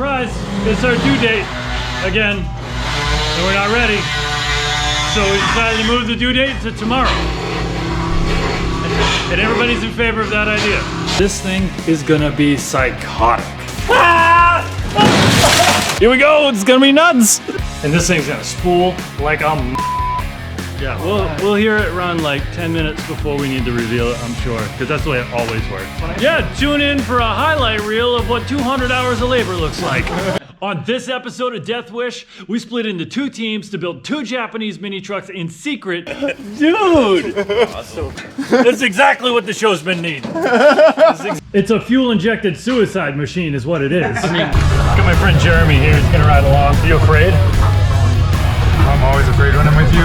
surprise, it's our due date again, and we're not ready. So we decided to move the due date to tomorrow. And everybody's in favor of that idea. This thing is gonna be psychotic. Here we go, it's gonna be nuts. And this thing's gonna spool like a yeah, we'll hear it run like 10 minutes before we need to reveal it, I'm sure, because that's the way it always works. Yeah, tune in for a highlight reel of what 200 hours of labor looks like. On this episode of Deathwish, we split into 2 teams to build 2 Japanese mini trucks in secret. Dude! Awesome. That's exactly what the show's been needing. It's a fuel-injected suicide machine is what it is. Look at my friend Jeremy here, he's gonna ride along. Are you afraid? I'm always afraid when I'm with you.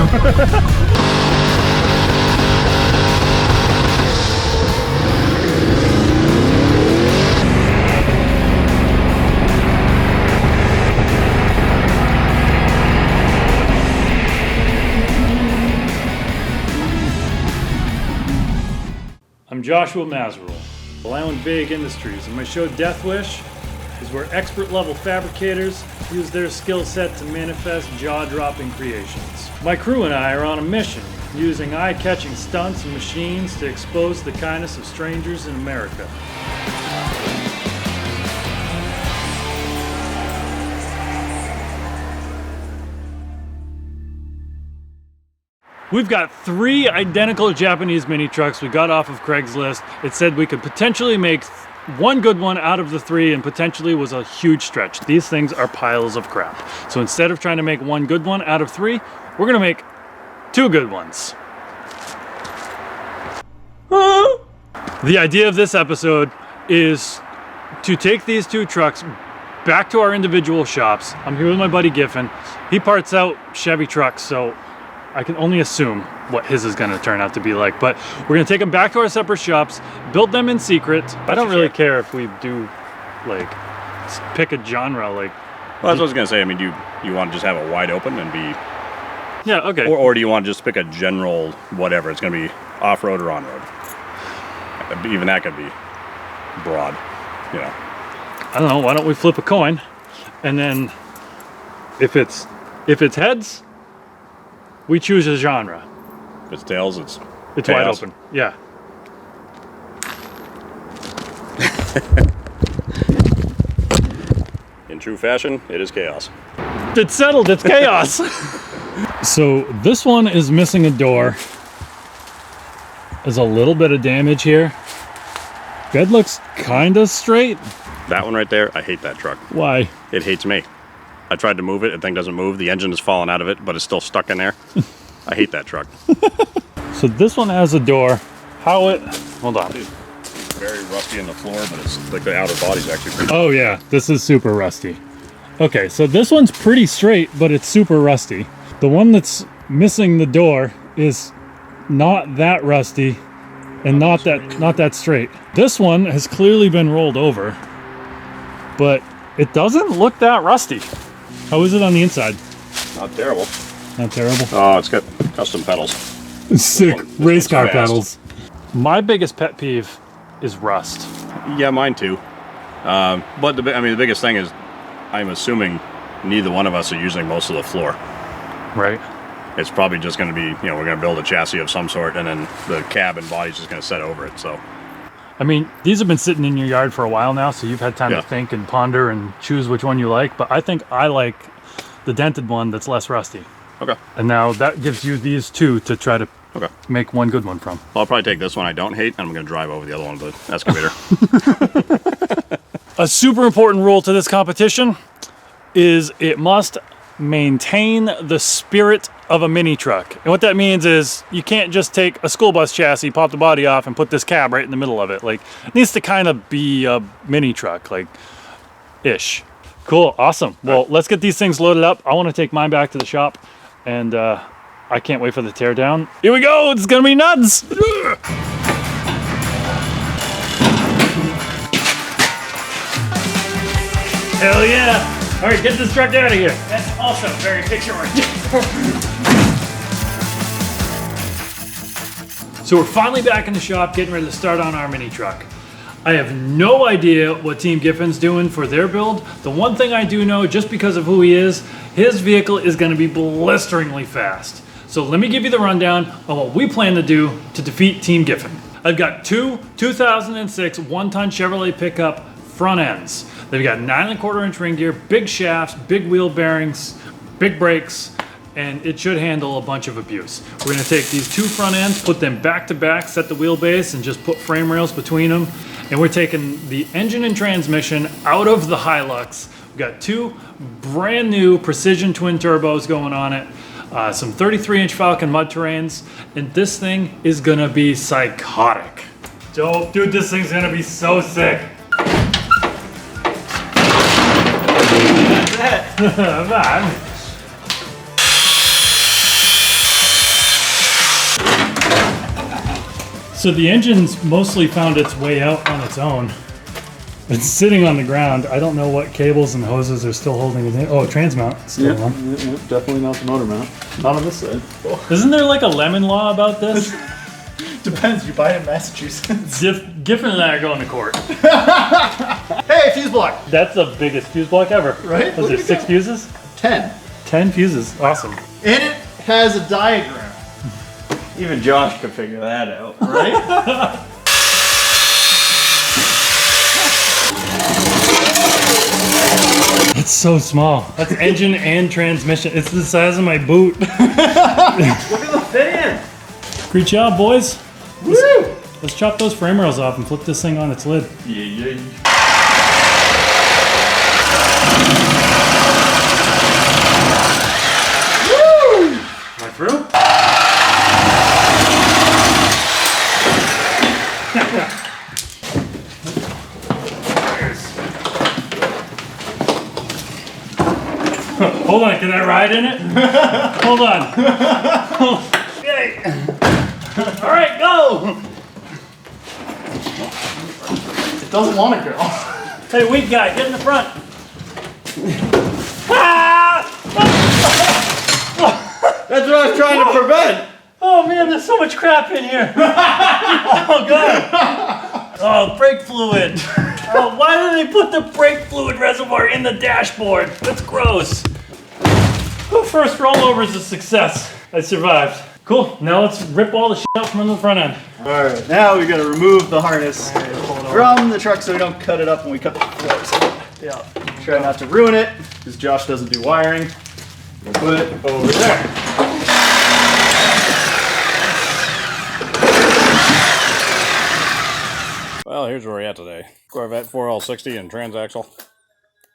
I'm Joshua Mazerolle. Well, I own Vague Industries, and my show Deathwish is where expert-level fabricators use their skill set to manifest jaw-dropping creations. My crew and I are on a mission, using eye-catching stunts and machines to expose the kindness of strangers in America. We've got 3 identical Japanese mini trucks we got off of Craigslist. It said we could potentially make 1 good one out of the 3, and potentially was a huge stretch. These things are piles of crap. So instead of trying to make 1 good one out of 3, we're gonna make 2 good ones. The idea of this episode is to take these 2 trucks back to our individual shops. I'm here with my buddy Giffin. He parts out Chevy trucks, so I can only assume what his is going to turn out to be like, but we're going to take them back to our separate shops, build them in secret. I don't really care if we do, like, pick a genre, like... Well, that's what I was going to say. I mean, do you want to just have it wide open and be... Yeah, okay. Or do you want to just pick a general whatever? It's going to be off-road or on-road. Even that could be broad, you know. I don't know, why don't we flip a coin, and then if it's heads, we choose a genre. If it's tails, it's wide open. Yeah. In true fashion, it is chaos. It's settled, it's chaos. So this one is missing a door. There's a little bit of damage here. Bed looks kind of straight. That one right there, I hate that truck. Why? It hates me. I tried to move it, the thing doesn't move. The engine is falling out of it, but it's still stuck in there. I hate that truck. So this one has a door. Hold on. It's very rusty in the floor, but it's like the outer body's actually pretty. Oh yeah, this is super rusty. Okay, so this one's pretty straight, but it's super rusty. The one that's missing the door is not that rusty and not that straight. This one has clearly been rolled over, but it doesn't look that rusty. How is it on the inside? Not terrible. Not terrible? Oh, it's got custom pedals. Sick race car fast. pedals. My biggest pet peeve is rust. Yeah, mine too. But the biggest thing is, I'm assuming neither one of us are using most of the floor. Right. It's probably just going to be, you know, we're going to build a chassis of some sort, and then the cab and body's just going to set over it. So. I mean, these have been sitting in your yard for a while now, so you've had time to think and ponder and choose which one you like, but I think I like the dented one that's less rusty. Okay. And now that gives you these 2 to try to make 1 good one from. Well, I'll probably take this one I don't hate, and I'm going to drive over the other one with the excavator. A super important rule to this competition is it must maintain the spirit of a mini truck. And what that means is you can't just take a school bus chassis, pop the body off, and put this cab right in the middle of it. Like, it needs to kind of be a mini truck, like, ish. Cool, awesome. Well, let's get these things loaded up. I want to take mine back to the shop, and I can't wait for the teardown. Here we go, it's gonna be nuts! Hell yeah! All right, get this truck out of here. That's also very picture-oriented. So we're finally back in the shop, getting ready to start on our mini truck. I have no idea what Team Giffin's doing for their build. The one thing I do know, just because of who he is, his vehicle is going to be blisteringly fast. So let me give you the rundown on what we plan to do to defeat Team Giffin. I've got two 2006 one-ton Chevrolet pickup front ends. They've got 9¼ ring gear, big shafts, big wheel bearings, big brakes, and it should handle a bunch of abuse. We're going to take these two front ends, put them back to back, set the wheelbase, and just put frame rails between them. And we're taking the engine and transmission out of the Hilux. We've got two brand new precision twin turbos going on it, some 33-inch Falcon mud terrains, and this thing is gonna be psychotic. Dope, dude, this thing's gonna be so sick. Man. So the engine's mostly found its way out on its own. It's sitting on the ground. I don't know what cables and hoses are still holding it in. Oh, transmount still on. Yeah, definitely not the motor mount. Not on this side. Isn't there like a lemon law about this? Depends. You buy it in Massachusetts. Giffin and I are going to court. Hey, fuse block. That's the biggest fuse block ever. Right? Was there 6 fuses? 10. 10 fuses. Awesome. And it has a diagram. Even Josh could figure that out. Right? It's so small. That's engine and transmission. It's the size of my boot. Look at the fan. Great job, boys. Woo! Let's chop those frame rails off and flip this thing on its lid. Yeah. Woo! Am I through? Hold on, can I ride in it? Hold on. Okay. All right, go. It doesn't want to go. Hey, weak guy, get in the front. Ah! That's what I was trying to prevent. Oh man, there's so much crap in here. Oh god. Oh, brake fluid. Oh, why do they put the brake fluid reservoir in the dashboard? That's gross. Oh, first rollover is a success. I survived. Cool, now let's rip all the shit out from the front end. Alright, now we gotta remove the harness from the truck so we don't cut it up when we cut the floors. Yeah. Try not to ruin it, because Josh doesn't do wiring. We'll put it over there. Well, here's where we're at today. Corvette 4L60 and transaxle.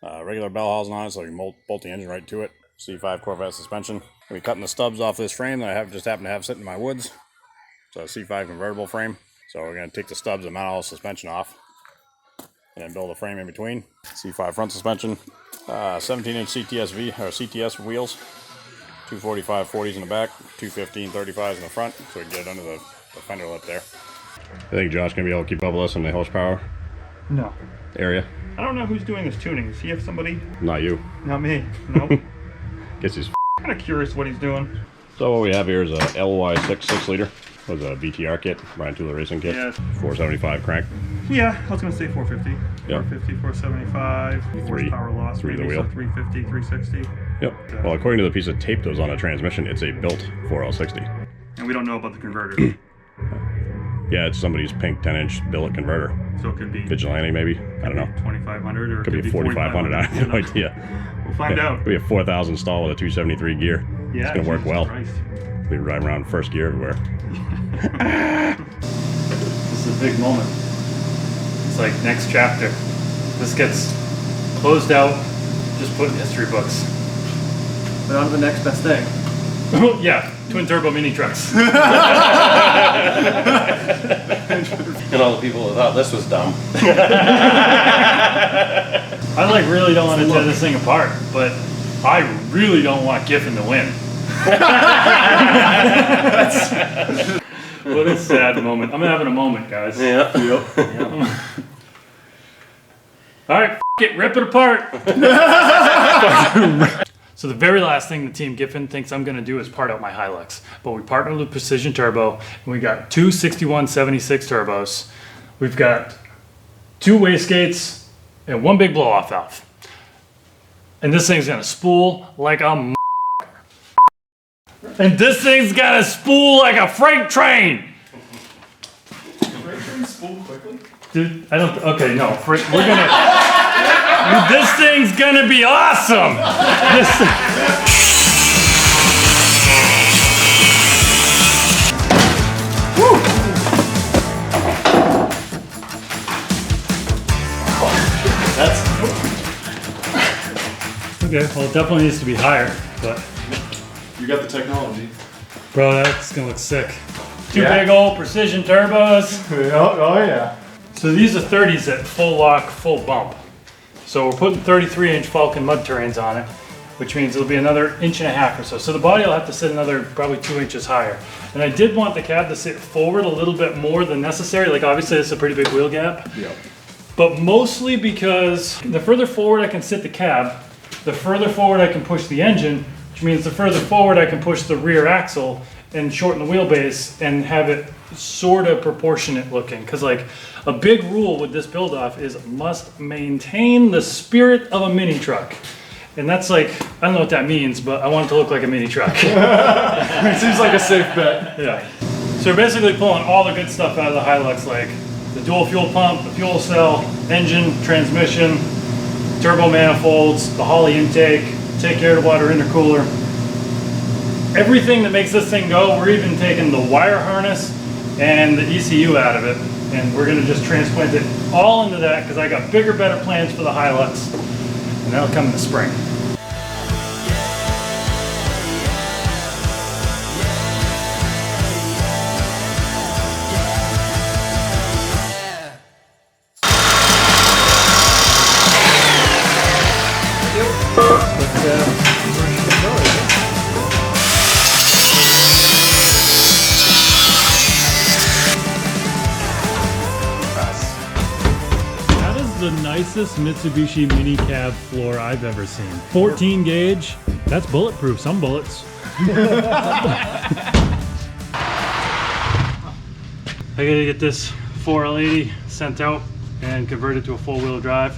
Regular bell housing on it, so we can bolt the engine right to it. C5 Corvette suspension. We're cutting the stubs off this frame that I just happen to have sitting in my woods. So a C5 convertible frame. So we're going to take the stubs and mount all the suspension off. And then build a frame in between. C5 front suspension. 17-inch CTS wheels. 245 40s in the back. 215 35s in the front. So we can get it under the fender lip there. I think Josh going to be able to keep up with us in the horsepower No. area. I don't know who's doing this tuning. Does he have somebody? Not you. Not me. Nope. Guess he's Kind of curious what he's doing. So what we have here is a LY6 6-liter with a BTR kit, Brian Tula Racing kit, Yeah. 475 crank. Yeah, I was gonna say 450. Yep. 450, 475. Horsepower loss. Three to Maybe the so wheel. 350, 360. Yep. Well, according to the piece of tape that was on the transmission, it's a built 4L60. And we don't know about the converter. Yeah, it's somebody's pink 10-inch billet converter. So it could be Vigilante, maybe? I don't know. 2500 or it Could be 4,500. I have no idea. We'll find out. We have 4,000 stall with a 273 gear. Yeah, it's gonna work Jesus well. Christ. We ride around first gear everywhere. This is a big moment. It's like next chapter. This gets closed out, just put in history books. But on to the next best thing. Yeah, twin turbo mini trucks. And all the people that thought this was dumb. I like really don't want to tear this thing apart, but I really don't want Giffin to win. What a sad moment. I'm having a moment, guys. Yeah. All right, it, rip it apart. So the very last thing the Team Giffin thinks I'm going to do is part out my Hilux. But we partnered with Precision Turbo, and we got two 6176 turbos. We've got 2 wastegates, and 1 big blow-off valve. And this thing's gonna spool like a and this thing's gonna spool like a freight train. Freight train spool quickly? Dude, I don't, okay, no, we're gonna, this thing's gonna be awesome. Okay, well, it definitely needs to be higher, but. You got the technology. Bro, that's gonna look sick. 2 big old precision turbos. Oh yeah. So these are 30s at full lock, full bump. So we're putting 33-inch Falcon mud terrains on it, which means it'll be another 1.5 inches or so. So the body will have to sit another probably 2 inches higher. And I did want the cab to sit forward a little bit more than necessary. Like obviously this is a pretty big wheel gap. Yep. But mostly because the further forward I can sit the cab, the further forward I can push the engine, which means the further forward I can push the rear axle and shorten the wheelbase and have it sort of proportionate looking. Because like a big rule with this build off is must maintain the spirit of a mini truck. And that's like, I don't know what that means, but I want it to look like a mini truck. It seems like a safe bet. Yeah. So we're basically pulling all the good stuff out of the Hilux, like the dual fuel pump, the fuel cell, engine, transmission, turbo manifolds, the Holley intake, take air to water intercooler. Everything that makes this thing go, we're even taking the wire harness and the ECU out of it. And we're gonna just transplant it all into that because I got bigger, better plans for the Hilux. And that'll come in the spring. The nicest Mitsubishi mini cab floor I've ever seen. 14 gauge, that's bulletproof, some bullets. I gotta get this 4L80 sent out and converted to a full-wheel drive.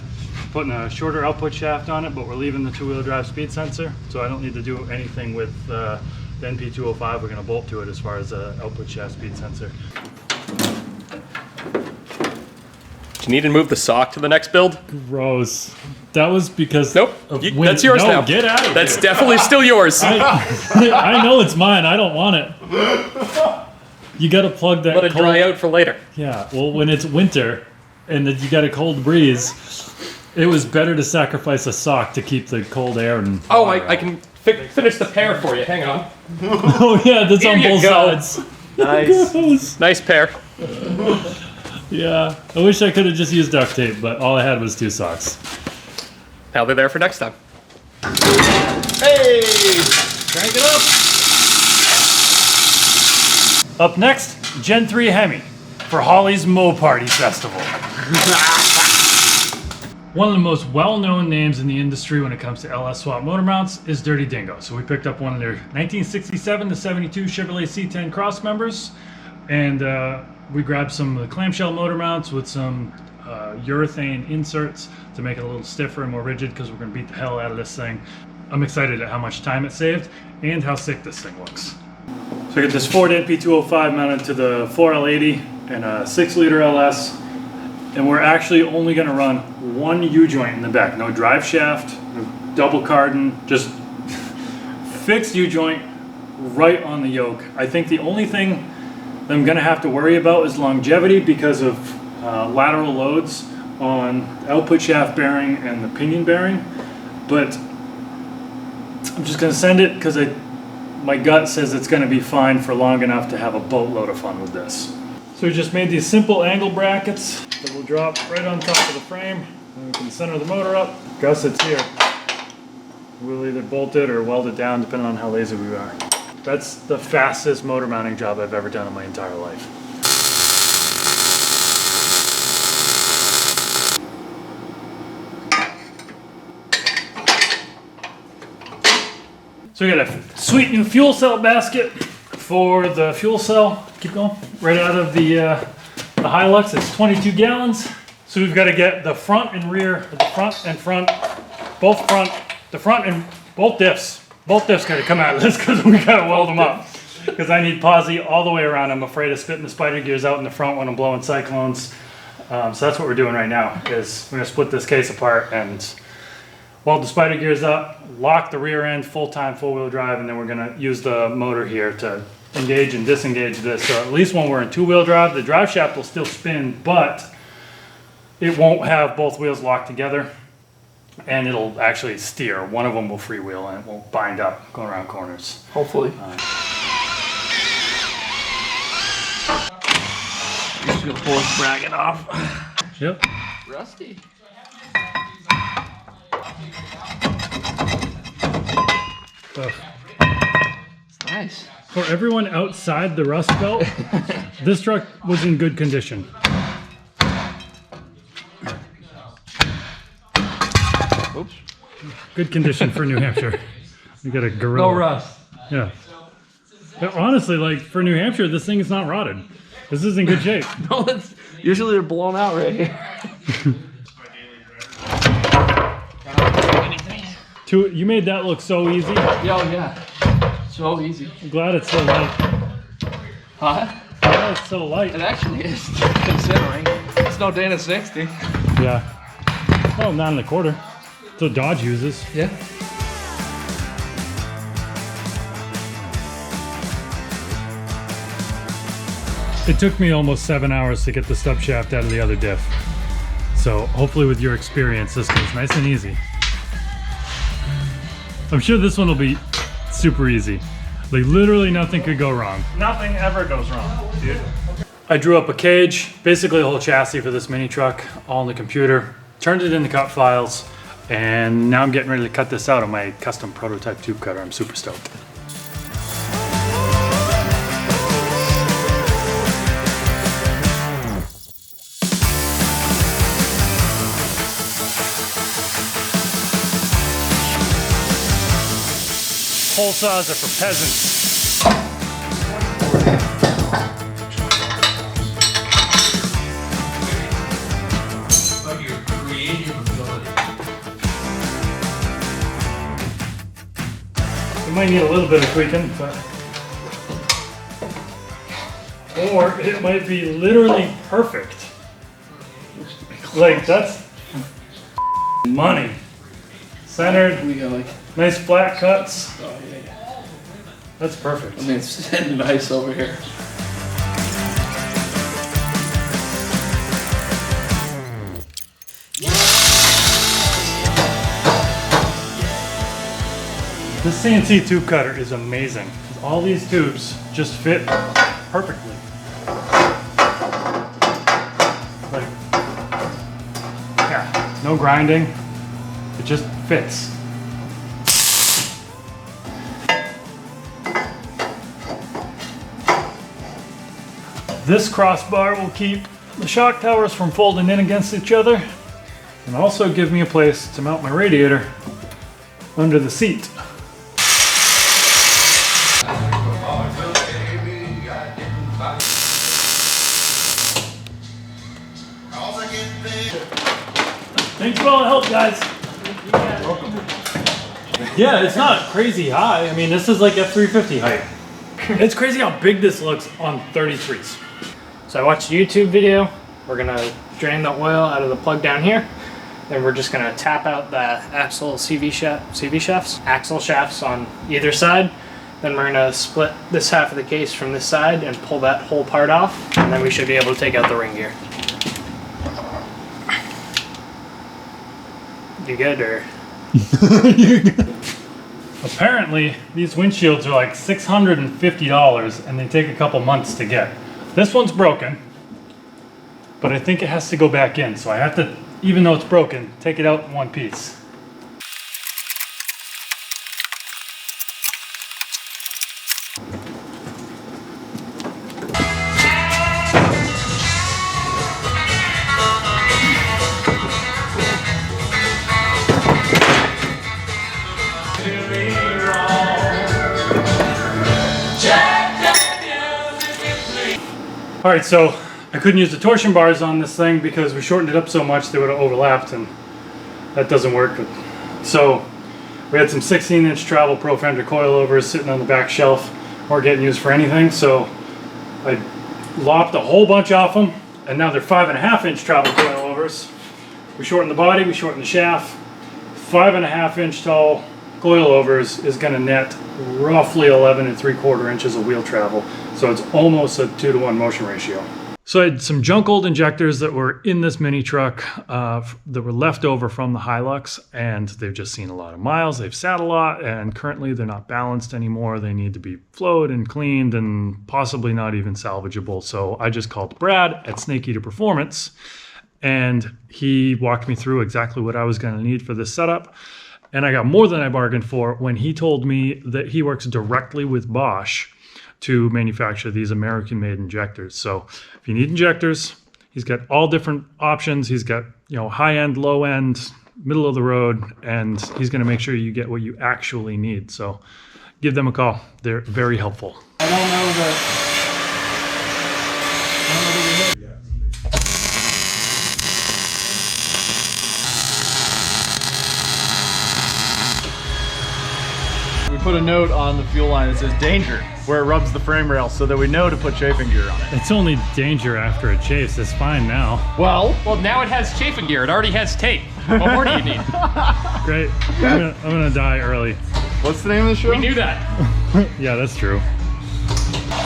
Putting a shorter output shaft on it, but we're leaving the 2-wheel drive speed sensor, so I don't need to do anything with the NP205. We're gonna bolt to it as far as the output shaft speed sensor. Do you need to move the sock to the next build? Gross. That was because Nope. That's yours no, now. Get out of here. That's definitely still yours. I know it's mine. I don't want it. You got to plug that. Let it dry out for later. Yeah. Well, when it's winter and you got a cold breeze, it was better to sacrifice a sock to keep the cold air and. Oh, I can finish the pair for you. Hang on. Oh yeah, that's on Here you both go. sides. Nice. Gross. Nice pair. Yeah. I wish I could have just used duct tape, but all I had was 2 socks. Now they're there for next time. Hey! Crank it up. Up next, Gen 3 Hemi for Holly's Mo Party Festival. One of the most well-known names in the industry when it comes to LS swap motor mounts is Dirty Dingo. So we picked up one of their 1967 to 72 Chevrolet C10 cross members, and we grabbed some of the clamshell motor mounts with some urethane inserts to make it a little stiffer and more rigid because we're going to beat the hell out of this thing. I'm excited at how much time it saved and how sick this thing looks. So I got this Ford NP205 mounted to the 4L80 and a 6-liter LS, and we're actually only going to run 1 U-joint in the back. No drive shaft, no double cardan, just fixed U-joint right on the yoke. I think the only thing that I'm going to have to worry about is longevity because of lateral loads on the output shaft bearing and the pinion bearing, but I'm just going to send it because my gut says it's going to be fine for long enough to have a boatload of fun with this. So we just made these simple angle brackets that will drop right on top of the frame, and we can center the motor up. Gussets here. We'll either bolt it or weld it down depending on how lazy we are. That's the fastest motor mounting job I've ever done in my entire life. So we got a sweet new fuel cell basket for the fuel cell. Keep going. Right out of the Hilux. It's 22 gallons. So we've got to get the front and rear, the front and front, both front, the front and both diffs. Both diffs got to come out of this because we got to weld them up. Because I need posi all the way around. I'm afraid of spitting the spider gears out in the front when I'm blowing cyclones. So that's what we're doing right now, is we're going to split this case apart and weld the spider gears up, lock the rear end full-time four-wheel drive, and then we're going to use the motor here to engage and disengage this. So at least when we're in two-wheel drive, the drive shaft will still spin, but it won't have both wheels locked together, and it'll actually steer. One of them will freewheel and it won't bind up going around corners. Hopefully. Just gonna pull this bracket off. Yep. Rusty. It's nice. For everyone outside the rust belt, this truck was in good condition. Oops. Good condition for New Hampshire. We got a gorilla. No rust. Yeah. But honestly, like for New Hampshire, this thing is not rotted. This is in good shape. No, it's usually they're blown out right here. You made that look so easy. Oh yeah. So easy. I'm glad it's so light. Huh? Glad it's so light. It actually is, considering. It's no Dana 60. Yeah. Oh, 9 1/4. That's what Dodge uses. Yeah. It took me almost 7 hours to get the stub shaft out of the other diff. So hopefully with your experience, this goes nice and easy. I'm sure this one will be super easy. Like literally nothing could go wrong. Nothing ever goes wrong, dude. I drew up a cage, basically a whole chassis for this mini truck, all in the computer, turned it into cut files, and now I'm getting ready to cut this out on my custom prototype tube cutter. I'm super stoked. Hole saws are for peasants. We might need a little bit of tweaking, but or it might be literally perfect. Like that's money. Centered. We got like, Nice flat cuts. oh yeah. That's perfect. I mean, it's sitting nice over here. This CNC tube cutter is amazing. All these tubes just fit perfectly. Like, yeah, no grinding. It just fits. This crossbar will keep the shock towers from folding in against each other and also give me a place to mount my radiator under the seat. Thanks for all the help, guys. Welcome. Yeah, it's not crazy high. I mean, this is like F350 height. It's crazy how big this looks on 33s. So I watched a YouTube video. We're gonna drain the oil out of the plug down here. Then we're just gonna tap out the axle axle shafts on either side. Then we're gonna split this half of the case from this side and pull that whole part off. And then we should be able to take out the ring gear. You good or? Apparently, these windshields are like $650 and they take a couple months to get. This one's broken, but I think it has to go back in. So I have to, even though it's broken, take it out in one piece. All right, so I couldn't use the torsion bars on this thing because we shortened it up so much they would have overlapped, and that doesn't work. So we had some 16-inch travel pro fender coilovers sitting on the back shelf, weren't getting used for anything, so I lopped a whole bunch off them, and now they're 5.5-inch travel coilovers. We shortened the body, we shortened the shaft. 5.5-inch tall coilovers is going to net roughly 11 3/4 inches of wheel travel, so it's almost a 2-to-1 motion ratio. So I had some junk old injectors that were in this mini truck that were left over from the Hilux, and they've just seen a lot of miles, they've sat a lot, and currently they're not balanced anymore. They need to be flowed and cleaned and possibly not even salvageable. So I just called Brad at Snake Eater Performance, and he walked me through exactly what I was going to need for this setup. And I got more than I bargained for when he told me that he works directly with Bosch to manufacture these American-made injectors. So if you need injectors, he's got all different options. He's got, you know, high-end, low-end, middle of the road, and he's going to make sure you get what you actually need. So give them a call. They're very helpful. I don't know that. We put a note on the fuel line that says danger, where it rubs the frame rail, so that we know to put chafing gear on it. It's only danger after a chase. It's fine now. Well, Now it has chafing gear. It already has tape. What more do you need? Great. I'm gonna die early. what's the name of the show? We knew that. Yeah, that's true.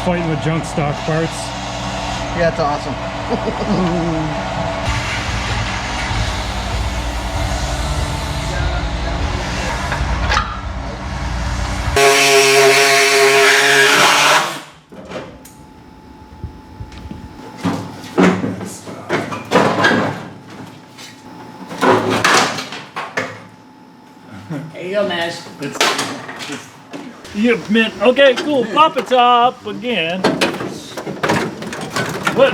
Fighting with junk stock parts. Yeah, it's awesome. There you go, Maz. You admit, okay, cool, pop it up again. What?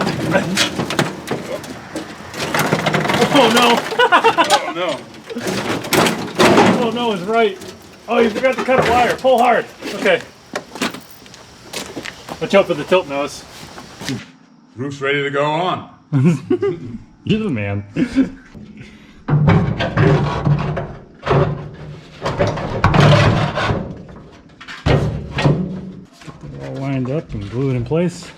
Oh no. Oh no. Oh no is right. Oh, you forgot to cut a wire. Pull hard. Okay. Watch out for the tilt nose. Roof's ready to go on. You're the man. Get it all lined up and glue it in place.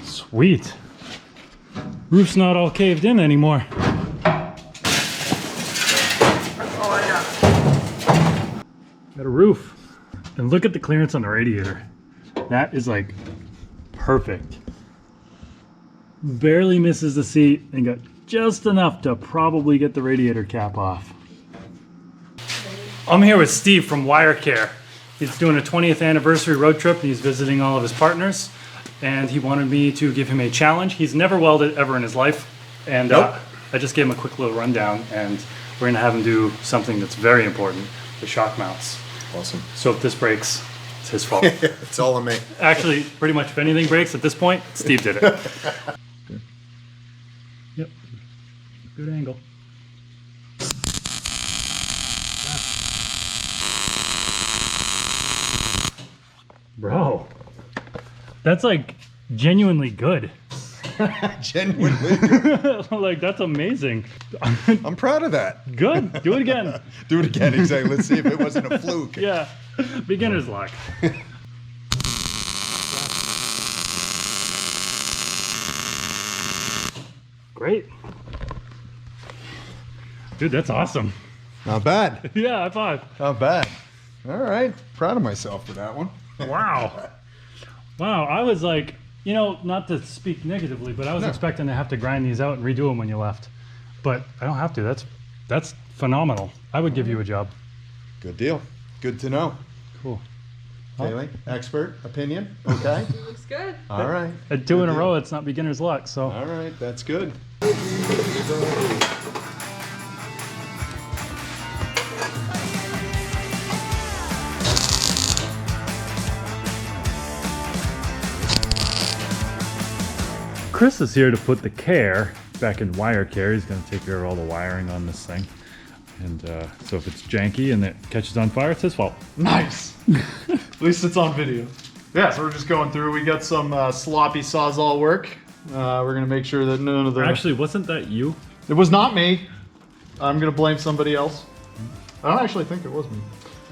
Sweet. Roof's not all caved in anymore. Got a roof. And look at the clearance on the radiator. That is like perfect. Barely misses the seat and got just enough to probably get the radiator cap off. I'm here with Steve from Wire Care. He's doing a 20th anniversary road trip and he's visiting all of his partners. And he wanted me to give him a challenge. He's never welded ever in his life. And I just gave him a quick little rundown, and we're gonna have him do something that's very important, the shock mounts. Awesome. So if this breaks, it's his fault. It's all on me. Actually, pretty much if anything breaks at this point, Steve did it. Good. Yep, good angle. Bro, that's like genuinely good. Genuinely good. Like, that's amazing. I'm proud of that. Good, do it again. Do it again, exactly. Let's see if it wasn't a fluke. Yeah, beginner's luck. Great. Dude, that's awesome. Not bad. Yeah, high five. Not bad. All right. Proud of myself for that one. Wow. Wow, I was like, you know, not to speak negatively, but I was expecting to have to grind these out and redo them when you left. But I don't have to. That's phenomenal. I would give you a job. Good deal. Good to know. Cool. Kaylee, expert opinion. Okay. Looks good. All right. At two in a row, it's not beginner's luck, so. All right. That's good. Chris is here to put the care back in wire care. He's gonna take care of all the wiring on this thing. And so if it's janky and it catches on fire, it's his fault. Nice. At least it's on video. Yeah, so we're just going through. We got some sloppy Sawzall work. We're gonna make sure that none of the... Actually, wasn't that you? It was not me. I'm gonna blame somebody else. I don't actually think it was me,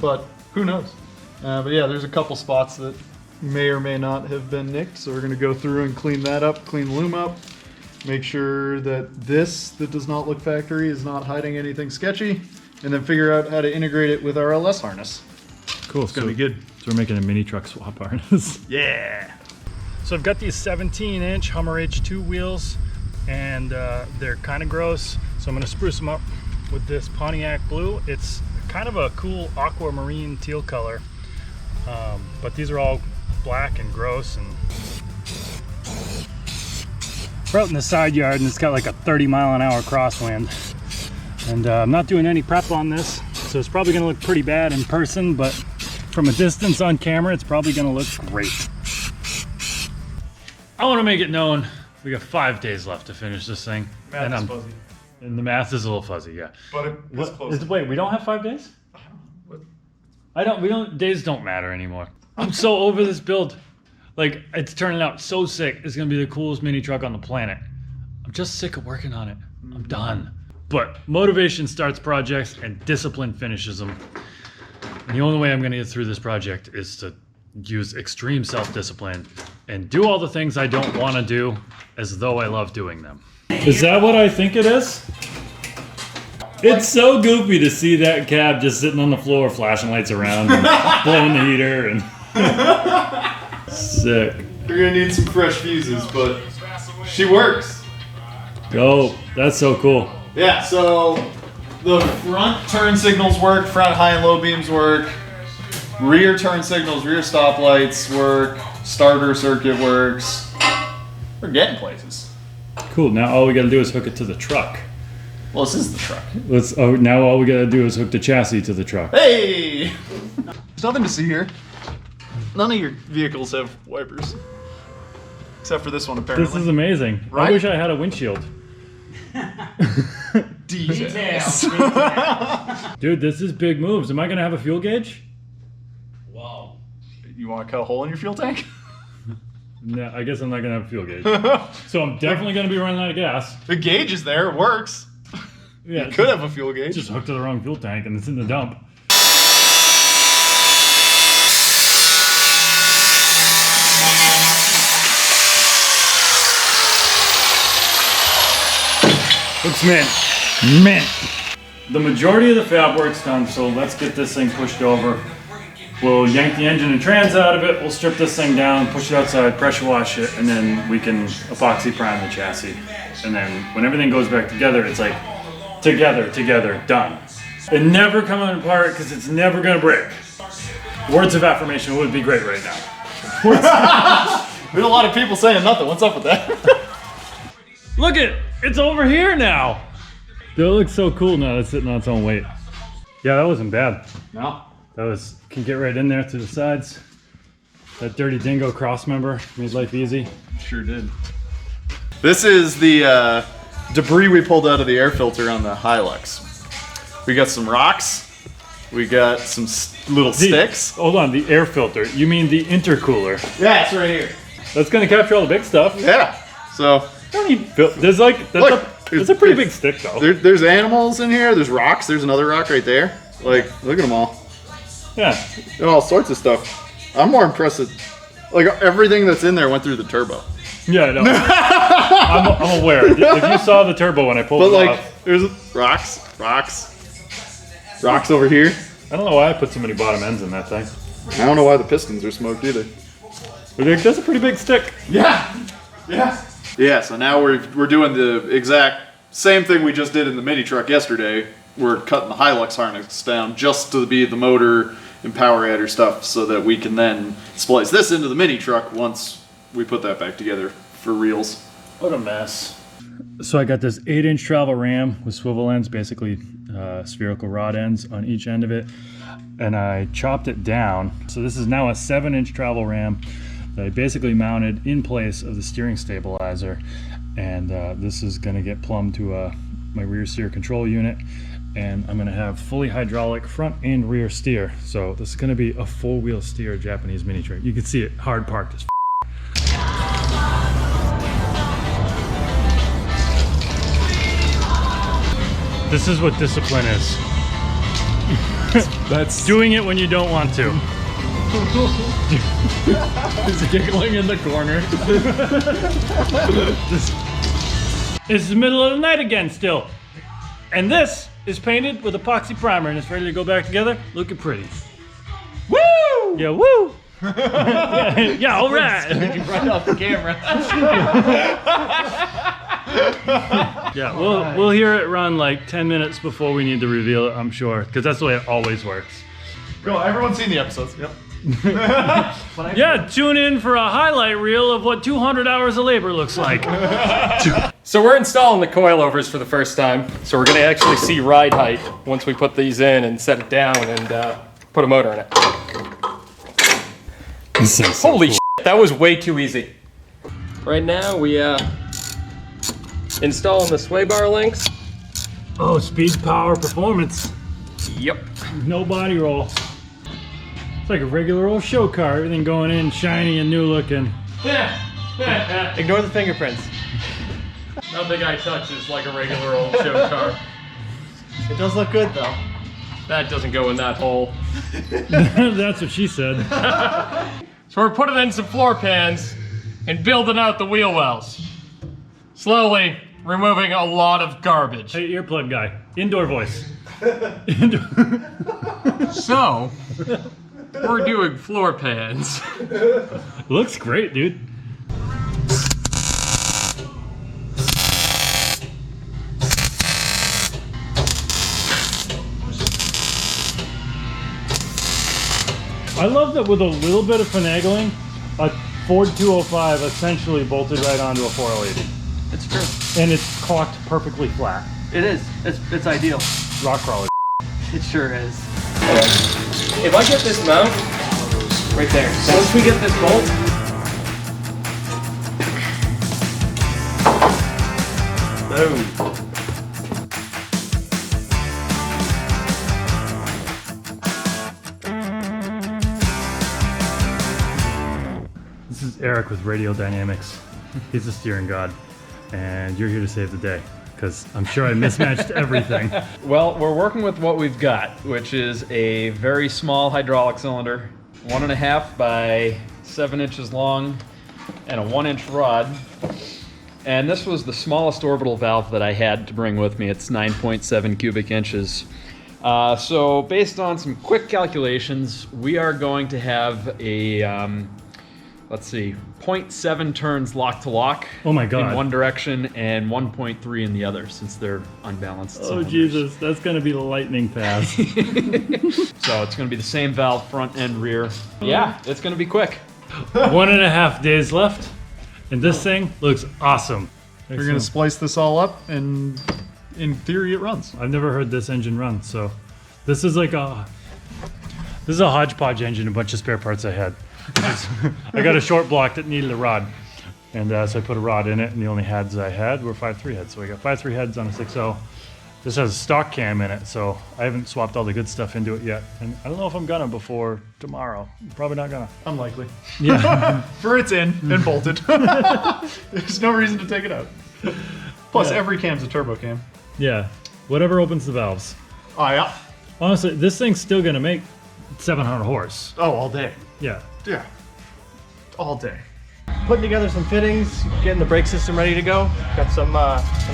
but who knows? But yeah, there's a couple spots that may or may not have been nicked, so we're gonna go through and clean that up, clean the loom up, make sure that this that does not look factory is not hiding anything sketchy, and then figure out how to integrate it with our LS harness. Cool. It's gonna be good. So we're making a mini truck swap harness. Yeah. So I've got these 17-inch Hummer H2 wheels, and they're kind of gross. So I'm gonna spruce them up with this Pontiac blue. It's kind of a cool aquamarine teal color, but these are all black and gross. And we're out in the side yard, and it's got like a 30-mile-an-hour crosswind. And I'm not doing any prep on this, so it's probably gonna look pretty bad in person, but from a distance on camera, it's probably gonna look great. I want to make it known we got 5 days left to finish this thing. Math is fuzzy. And the math is a little fuzzy, yeah. But it's close. Wait, we don't have 5 days? Days don't matter anymore. I'm so over this build. Like, it's turning out so sick. It's gonna be the coolest mini truck on the planet. I'm just sick of working on it. I'm done. But motivation starts projects and discipline finishes them. And the only way I'm gonna get through this project is to use extreme self-discipline and do all the things I don't want to do as though I love doing them. Is that what I think it is? It's so goofy to see that cab just sitting on the floor, flashing lights around and blowing the heater and sick. You're gonna need some fresh fuses, but she works. Oh, that's so cool. Yeah, so the front turn signals work, front high and low beams work, rear turn signals, rear stoplights work, starter circuit works. We're getting places. Cool, now all we gotta do is hook it to the truck. Well, this is the truck. Now all we gotta do is hook the chassis to the truck. Hey! There's nothing to see here. None of your vehicles have wipers. Except for this one, apparently. This is amazing. Right? I wish I had a windshield. Details. Dude, this is big moves. Am I gonna have a fuel gauge? Wow. You want to cut a hole in your fuel tank? No, I guess I'm not gonna have a fuel gauge. So I'm definitely gonna be running out of gas. The gauge is there, it works. Yeah, you could have a fuel gauge. Just hooked to the wrong fuel tank and it's in the dump. Looks mint. Mint. The majority of the fab work's done, so let's get this thing pushed over. We'll yank the engine and trans out of it, we'll strip this thing down, push it outside, pressure wash it, and then we can epoxy prime the chassis. And then when everything goes back together, it's like, together, done. It never coming apart because it's never gonna break. Words of affirmation would be great right now. We have a lot of people saying nothing. What's up with that? Look it's over here now. Dude, it looks so cool now it's sitting on its own weight. Yeah, that wasn't bad. No. Can get right in there to the sides. That dirty dingo cross member made life easy. Sure did. This is the debris we pulled out of the air filter on the Hilux. We got some rocks. We got some little sticks. Hold on, the air filter. You mean the intercooler? Yeah, it's right here. That's gonna capture all the big stuff. Yeah. So don't need there's like that's a pretty big stick though. There's animals in here. There's rocks. There's another rock right there. Like, look at them all. Yeah. And all sorts of stuff. I'm more impressed that, like, everything that's in there went through the turbo. Yeah, no. I'm aware. If you saw the turbo when I pulled it off. There's rocks over here. I don't know why I put so many bottom ends in that thing. I don't know why the pistons are smoked either. But that's a pretty big stick. Yeah. Yeah, so now we're doing the exact same thing we just did in the mini truck yesterday. We're cutting the Hilux harness down just to be the motor and power adder stuff so that we can then splice this into the mini truck once we put that back together for reals. What a mess. So I got this 8-inch travel ram with swivel ends, basically spherical rod ends on each end of it. And I chopped it down. So this is now a 7-inch travel ram that I basically mounted in place of the steering stabilizer. and this is gonna get plumbed to my rear steer control unit, and I'm gonna have fully hydraulic front and rear steer. So this is gonna be a full wheel steer Japanese mini truck. You can see it hard parked as This is what discipline is. That's Doing it when you don't want to. He's giggling in the corner. It's the middle of the night again still. And this is painted with epoxy primer and it's ready to go back together. Looking pretty. Woo! Yeah, woo! Yeah, all right. Right off the camera. Yeah, we'll hear it run like 10 minutes before we need to reveal it, I'm sure, because that's the way it always works. Go, everyone's seen the episodes. Yep. Yeah, tune in for a highlight reel of what 200 hours of labor looks like. So we're installing the coilovers for the first time. So we're gonna actually see ride height once we put these in and set it down and put a motor in it. Holy shit, that was way too easy. Right now we installing the sway bar links. Oh, speed, power, performance. Yep. No body roll. It's like a regular old show car. Everything going in shiny and new looking. Ignore the fingerprints. Nothing I touch is like a regular old show car. It does look good though. That doesn't go in that hole. That's what she said. So we're putting in some floor pans and building out the wheel wells. Slowly removing a lot of garbage. Hey, earplug guy. Indoor voice. So, we're doing floor pans. Looks great, dude. I love that with a little bit of finagling, a Ford 205 essentially bolted right onto a 4L80. It's true. And it's cocked perfectly flat. It is. It's ideal. Rock crawler. It sure is. If I get this mount, right there. Once we get this bolt, boom. This is Eric with Radio Dynamics. He's the steering god. And you're here to save the day, because I'm sure I mismatched everything. Well, we're working with what we've got, which is a very small hydraulic cylinder, 1.5 by 7 inches long, and a 1-inch rod. And this was the smallest orbital valve that I had to bring with me. It's 9.7 cubic inches. So based on some quick calculations, we are going to have a, let's see, 0.7 turns lock to lock. Oh my God. In one direction and 1.3 in the other, since they're unbalanced. Oh cylinders. Jesus, that's gonna be the lightning fast. So it's gonna be the same valve front and rear. Yeah, it's gonna be quick. 1.5 days left, and this thing looks awesome. We're gonna splice this all up, and in theory it runs. I've never heard this engine run, so this is like a hodgepodge engine, a bunch of spare parts I had. I got a short block that needed a rod, and so I put a rod in it, and the only heads I had were 5.3 heads. So I got 5.3 heads on a 6.0. This has a stock cam in it, so I haven't swapped all the good stuff into it yet. And I don't know if I'm gonna before tomorrow. Probably not gonna. Unlikely. Yeah. For it's in and bolted. There's no reason to take it out. Plus, every cam's a turbo cam. Yeah. Whatever opens the valves. Oh, yeah. Honestly, this thing's still gonna make 700 horse. Oh, all day. Yeah. Yeah. All day. Putting together some fittings, getting the brake system ready to go. Got some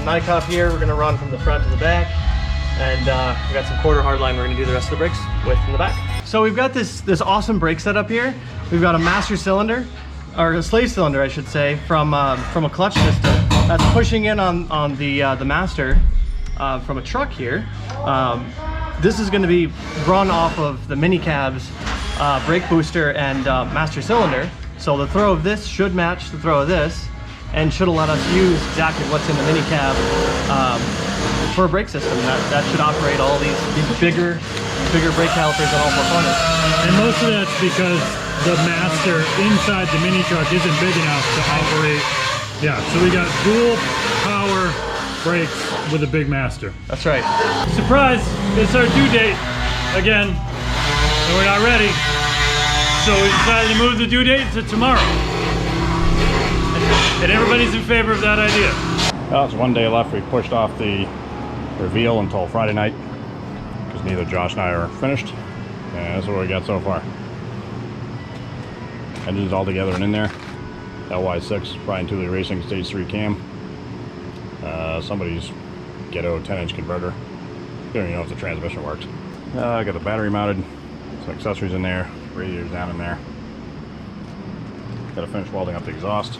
Nikon here. We're gonna run from the front to the back, and we got some quarter hardline. We're gonna do the rest of the brakes with from the back. So we've got this awesome brake setup here. We've got a master cylinder, or a slave cylinder, I should say, from a clutch system that's pushing in on the master from a truck here. This is going to be run off of the mini cab's brake booster and master cylinder. So the throw of this should match the throw of this, and should let us use exactly what's in the mini cab for a brake system. That should operate all these bigger brake calipers on all four corners. And most of that's because the master inside the mini truck isn't big enough to operate. Yeah, so we got dual 4 brakes with a big master. That's right. Surprise! It's our due date again, and we're not ready. So we decided to move the due date to tomorrow. And everybody's in favor of that idea. Well, it's 1 day left. We pushed off the reveal until Friday night because neither Josh and I are finished. And that's what we got so far. Engines all together and in there. LY6, Brian Tooley Racing, Stage 3 cam. Somebody's ghetto 10-inch converter. Don't even know if the transmission works. I got the battery mounted, some accessories in there, radiators down in there. Got to finish welding up the exhaust.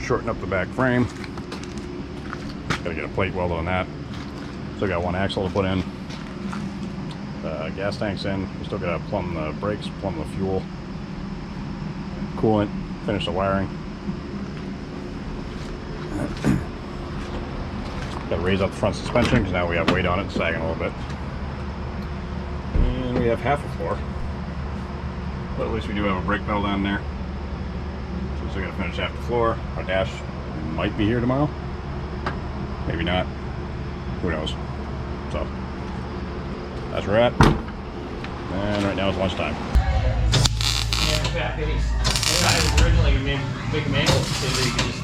Shorten up the back frame. Got to get a plate welded on that. Still got 1 axle to put in. Gas tank's in. We still got to plumb the brakes, plumb the fuel, coolant, finish the wiring. Got to raise up the front suspension because now we have weight on it, sagging a little bit. And we have half a floor. But at least we do have a brake pedal down there. So we're still going to finish half the floor. Our dash might be here tomorrow. Maybe not. Who knows? So that's where we're at. And right now it's lunchtime. Yeah, fat bitties. I was originally going to make a manual so that you can just...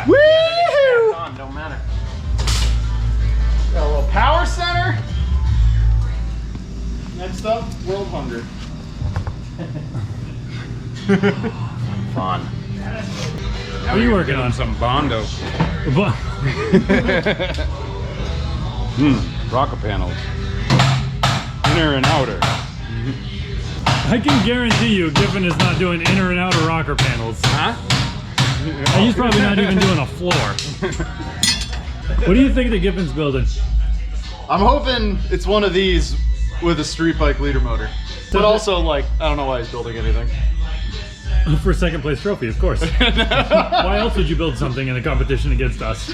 Woo! Don't matter. Got a little power center. Next up, world hunger. Fun. What are you working on? Some Bondo. Rocker panels. Inner and outer. I can guarantee you Giffin is not doing inner and outer rocker panels. Huh? He's probably not even doing a floor. What do you think the Giffin's building? I'm hoping it's one of these with a street bike leader motor. But also, like, I don't know why he's building anything. For second place trophy, of course. Why else would you build something in a competition against us?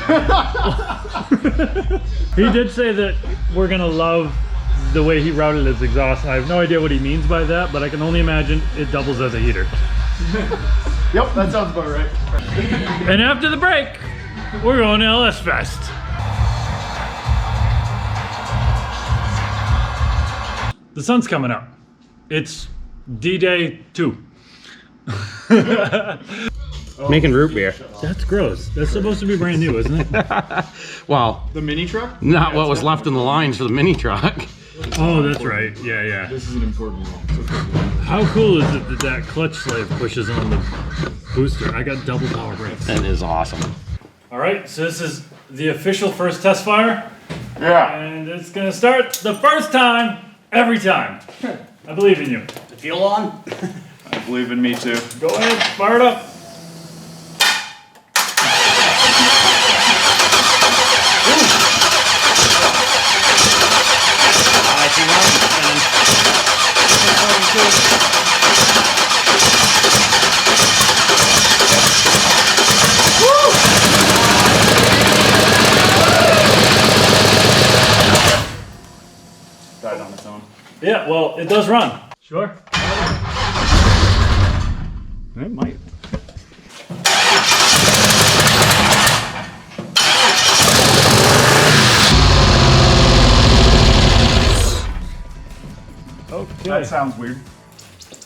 He did say that we're gonna love the way he routed his exhaust. I have no idea what he means by that, but I can only imagine it doubles as a heater. Yep, that sounds about right. And after the break, we're going to LS Fest. The sun's coming up. It's D-Day 2. Making root beer. That's gross. That's supposed to be brand new, isn't it? Well, The mini truck? not what was left in the lines for the mini truck. Oh, that's right. Yeah, yeah. This is an important one. How cool is it that that clutch slave pushes on the booster? I got double power brakes. That is awesome. All right, so this is the official first test fire. Yeah. And it's gonna start the first time, every time. I believe in you. The fuel on? I believe in me too. Go ahead, fire it up. Died on its own. Yeah, well, it does run. Sure. It might. Okay. That sounds weird.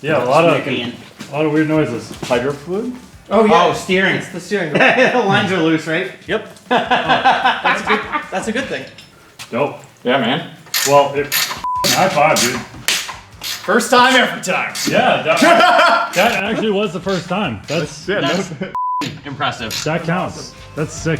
Yeah, a lot of weird noises. Hydro fluid? Oh, yeah. Oh, steering. It's the steering. The lines are loose, right? Yep. That's a good thing. Dope. Yeah, man. Well, high five, dude. First time, every time. Yeah, that actually was the first time. That's Impressive. that counts. That's sick.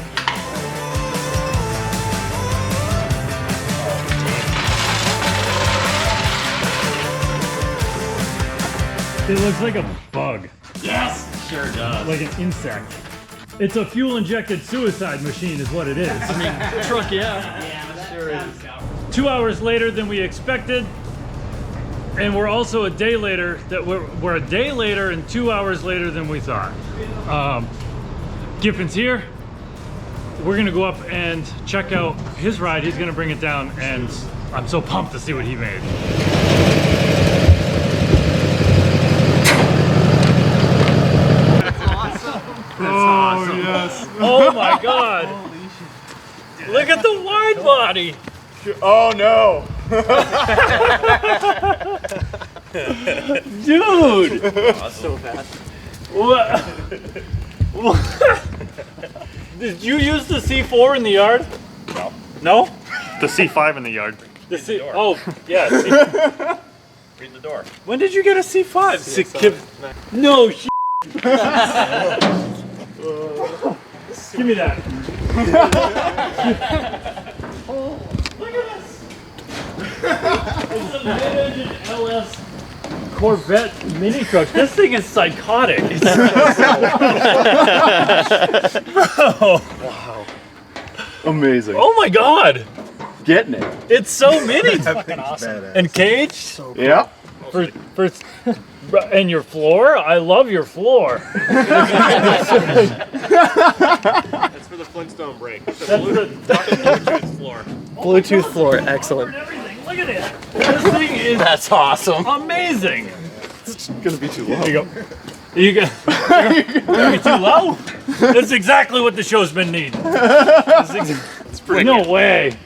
It looks like a bug. Yes. Sure does. Like an insect. It's a fuel-injected suicide machine is what it is. I mean, truck, yeah. Yeah, sure is. 2 hours later than we expected. And we're also a day later, we're a day later and 2 hours later than we thought. Giffin's here. We're gonna go up and check out his ride. He's gonna bring it down and I'm so pumped to see what he made. That's awesome. Oh my god! Look at the wide body! Oh no! Dude! That's so fast. What? Did you use the C4 in the yard? No. No? The C5 in the yard. The C. Oh, yeah. Read the door. When did you get a C5? No shit. Give me that. Look at this. It's a mid-engine LS Corvette mini truck. This thing is psychotic. Bro. Wow. Amazing. Oh my god. Getting it. It's so mini. Fucking awesome. And cage? So cool. Yep. And your floor? I love your floor. That's for the Flintstone brake. It's a Bluetooth floor. Bluetooth floor, excellent. Everything. Look at it. This thing is That's awesome. amazing. It's gonna be too low. There you go. You go. Are you too low? That's exactly what the show's been needing. That's pretty no good. Way.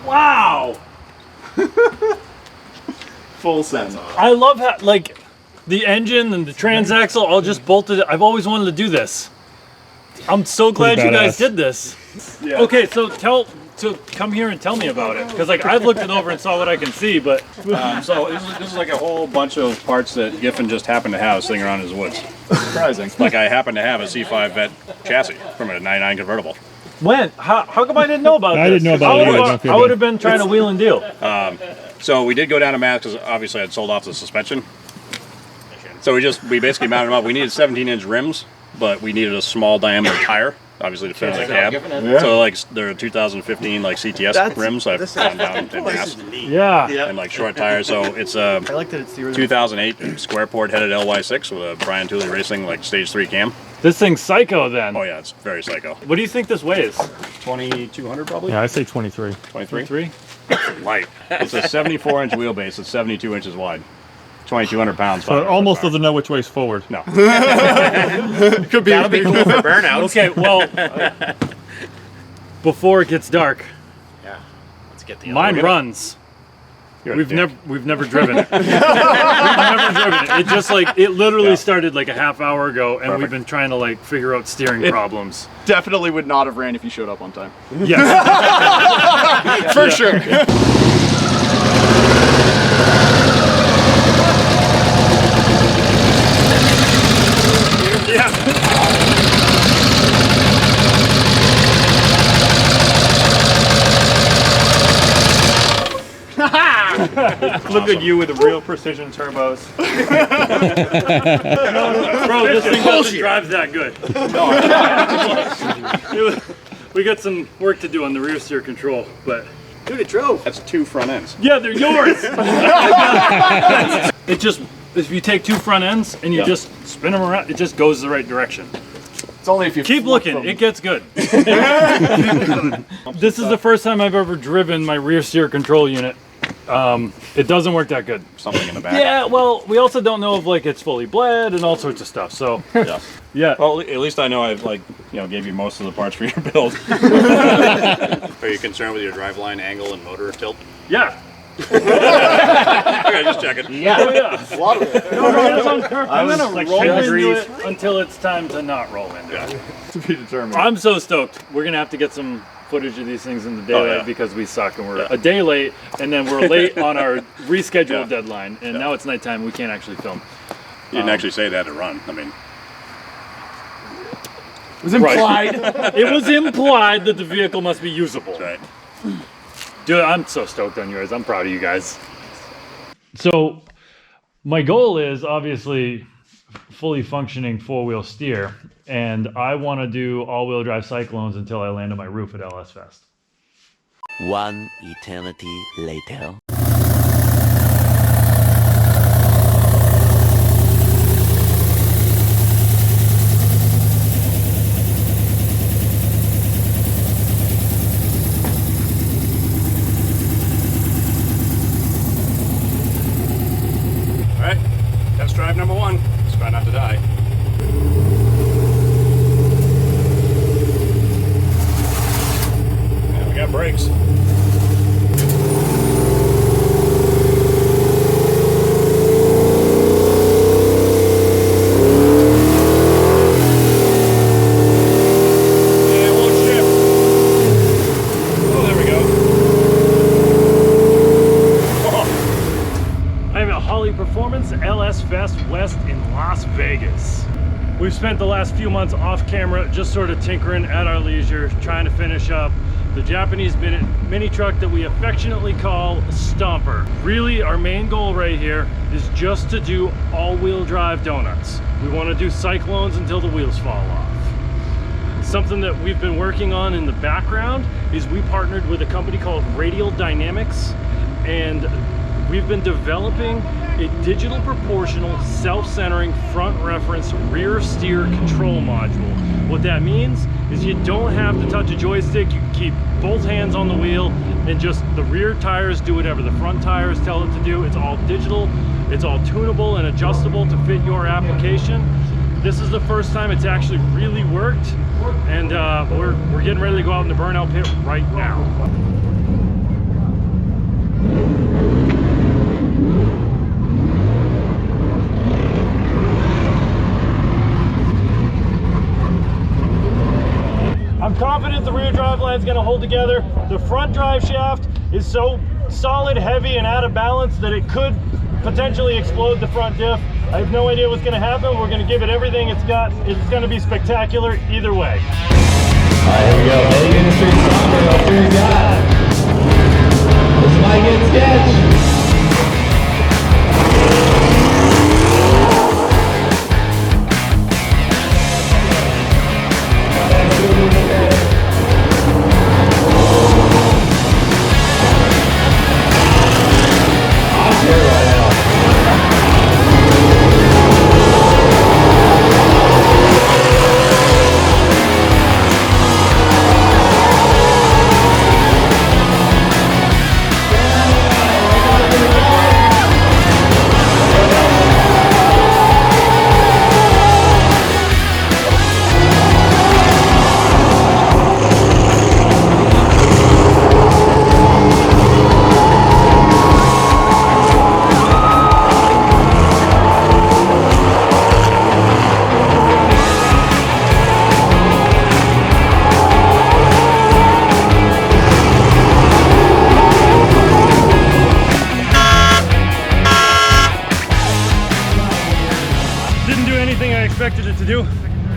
Wow. Full send. I love how, like, the engine and the transaxle all just bolted. I've always wanted to do this. I'm so glad you guys did this. Yeah. Okay, so come here and tell me about it, because like I've looked it over and saw what I can see, but So this is like a whole bunch of parts that Giffin just happened to have sitting around in his woods. Surprising. Like I happen to have a C5 Vet chassis from a 99 convertible. when? How come I didn't know about this? I didn't know about it either, don't feel I would bad. have been trying to wheel and deal. So we did go down to Mass because obviously I'd sold off the suspension. So we basically mounted them up. We needed 17-inch rims, but we needed a small diameter tire, obviously to fit in the cab. Yeah. So like they're 2015 like CTS rims. I've gone down in Mass Yeah. and like short tires. So it's a I like that it's the original. 2008 square port headed LY6 with a Brian Tooley Racing like stage 3 cam. This thing's psycho then. Oh yeah, it's very psycho. What do you think this weighs? 2200 probably. Yeah, I say 23. 23. 3? Light. It's a 74-inch wheelbase. It's 72 inches wide. 2,200 pounds. So it almost doesn't know which way's forward. No. Could be. That'll be cool for burnouts. Okay, well, before it gets dark, Yeah. Let's get the mine other runs. You're a We've dick. never driven it. We've never driven it. It just like it literally started like a half hour ago, and we've been trying to like figure out steering problems. Definitely would not have ran if you showed up on time. Yes. For sure. Yeah. Look at you with the real precision turbos. Bro, this thing doesn't drive that good. We got some work to do on the rear steer control, but Dude, it drove. That's 2 front ends. yeah, they're yours. It just, if you take 2 front ends and you just spin them around, it just goes the right direction. It's only if you Keep looking, it gets good. This is the first time I've ever driven my rear steer control unit. It doesn't work that good. Something in the back. Yeah, well, we also don't know if like it's fully bled and all sorts of stuff. So Yeah. yeah, Well, at least I know I've gave you most of the parts for your build. Are you concerned with your driveline angle and motor tilt? yeah. Okay, just checking. Oh, yeah. A lot of it. I'm gonna like roll 10 into degrees. it until it's time to not roll into it. To be determined. I'm so stoked. We're gonna have to get some footage of these things in the daylight yeah. because we suck and we're a day late, and then we're late on our rescheduled deadline, and now it's nighttime. We can't actually film. You didn't actually say that to run. I mean, It was implied. It was implied that the vehicle must be usable. right. Dude, I'm so stoked on yours. I'm proud of you guys. So, my goal is obviously fully functioning 4-wheel steer, and I want to do all-wheel drive cyclones until I land on my roof at LS Fest. One eternity later. All right. Test drive number 1. Let's try not to die. Yeah, we got brakes. Performance LS Fest West in Las Vegas. We've spent the last few months off camera just sort of tinkering at our leisure, trying to finish up the Japanese mini truck that we affectionately call Stomper. Really, our main goal right here is just to do all-wheel drive donuts. We want to do cyclones until the wheels fall off. Something that we've been working on in the background is we partnered with a company called Radial Dynamics, and we've been developing a digital proportional self-centering front reference rear steer control module. What that means is you don't have to touch a joystick. You can keep both hands on the wheel and just the rear tires do whatever the front tires tell it to do. It's all digital, it's all tunable and adjustable to fit your application. This is the first time it's actually really worked, and we're getting ready to go out in the burnout pit right now. I'm confident the rear drive line is going to hold together. The front drive shaft is so solid, heavy, and out of balance that it could potentially explode the front diff. I have no idea what's going to happen. We're going to give it everything it's got. It's going to be spectacular either way. All right, here we go. Heading in the street, Stomper, up here we got. This might get sketch.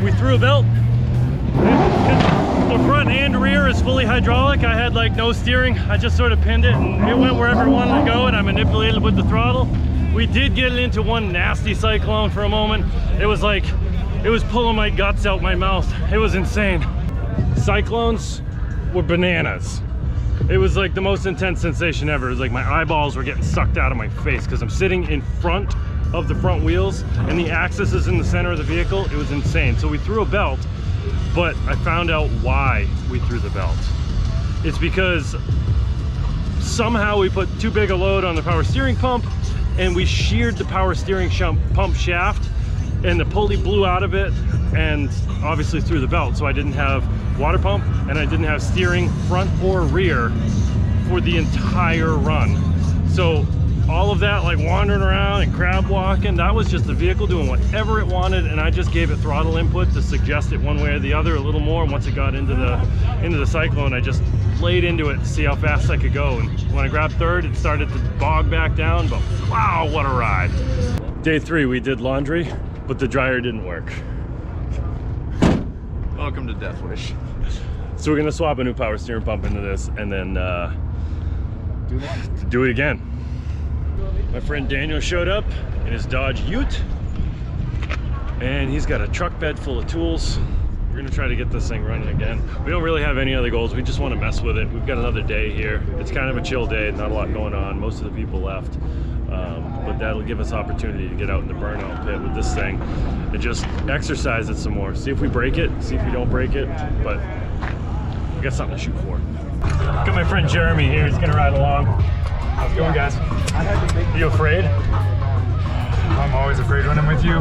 We threw a belt. The front and rear is fully hydraulic. I had like no steering. I just sort of pinned it and it went wherever it wanted to go, and I manipulated with the throttle. We did get into one nasty cyclone for a moment. It was like, it was pulling my guts out my mouth. It was insane. Cyclones were bananas. It was like the most intense sensation ever. It was like my eyeballs were getting sucked out of my face because I'm sitting in front of the front wheels and the axis is in the center of the vehicle. It was insane. So we threw a belt, but I found out why we threw the belt. It's because somehow we put too big a load on the power steering pump and we sheared the power steering pump shaft, and the pulley blew out of it and obviously threw the belt. So I didn't have water pump and I didn't have steering front or rear for the entire run. So all of that, like wandering around and crab walking, that was just the vehicle doing whatever it wanted, and I just gave it throttle input to suggest it one way or the other a little more. And once it got into the cyclone, I just laid into it to see how fast I could go. And when I grabbed third, it started to bog back down, but wow, what a ride. Day 3, we did laundry, but the dryer didn't work. Welcome to Deathwish. So we're gonna swap a new power steering pump into this and then do it again. My friend Daniel showed up in his Dodge Ute, and he's got a truck bed full of tools. We're gonna try to get this thing running again. We don't really have any other goals. We just want to mess with it. We've got another day here. It's kind of a chill day, not a lot going on. Most of the people left, but that'll give us opportunity to get out in the burnout pit with this thing and just exercise it some more. See if we break it, see if we don't break it, but we got something to shoot for. Got my friend Jeremy here. He's gonna ride along. How's it going, guys? You afraid? I'm always afraid when I'm with you.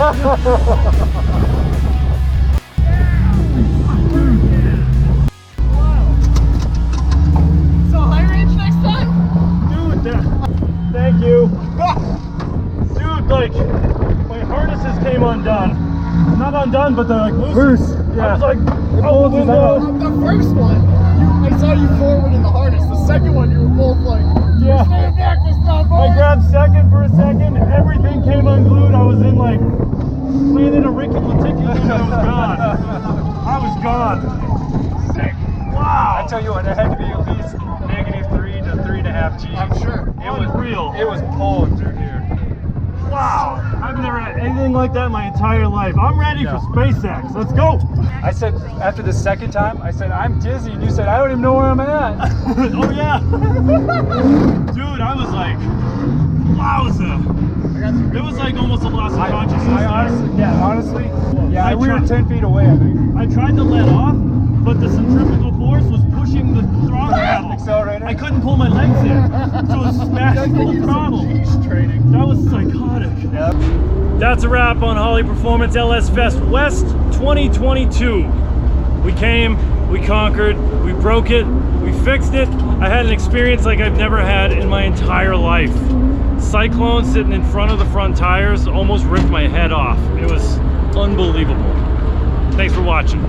So high range next time? Dude, thank you. Dude, like, my harnesses came undone. Not undone, but they're like loose. Yeah. I was like, oh, the window. The first one, I saw you forward in the harness. The second one, you were both like, yeah. I grabbed second for a second. Everything came unglued. I was in like, landed a Ricky Laticky and I was gone. I was gone. Sick. Wow. I tell you what, it had to be at least -3 to 3.5 G. I'm sure. It was real. It was pulling through here. Wow. I've never had anything like that in my entire life. I'm ready for SpaceX. Let's go. I said, after the second time, I said, I'm dizzy. And you said, I don't even know where I'm at. Oh, yeah. Dude, I was like, wowza. It was like almost a loss of consciousness. Honestly, we were 10 feet away, I think. I tried to let off, but the centrifugal force was pushing the throttle pedal. Accelerator. I couldn't pull my legs in, so it was smashing full throttle. That was psychotic. Yep. That's a wrap on Holly Performance LS Fest West 2022. We came, we conquered, we broke it, we fixed it. I had an experience like I've never had in my entire life. Cyclone sitting in front of the front tires almost ripped my head off. It was unbelievable. Thanks for watching.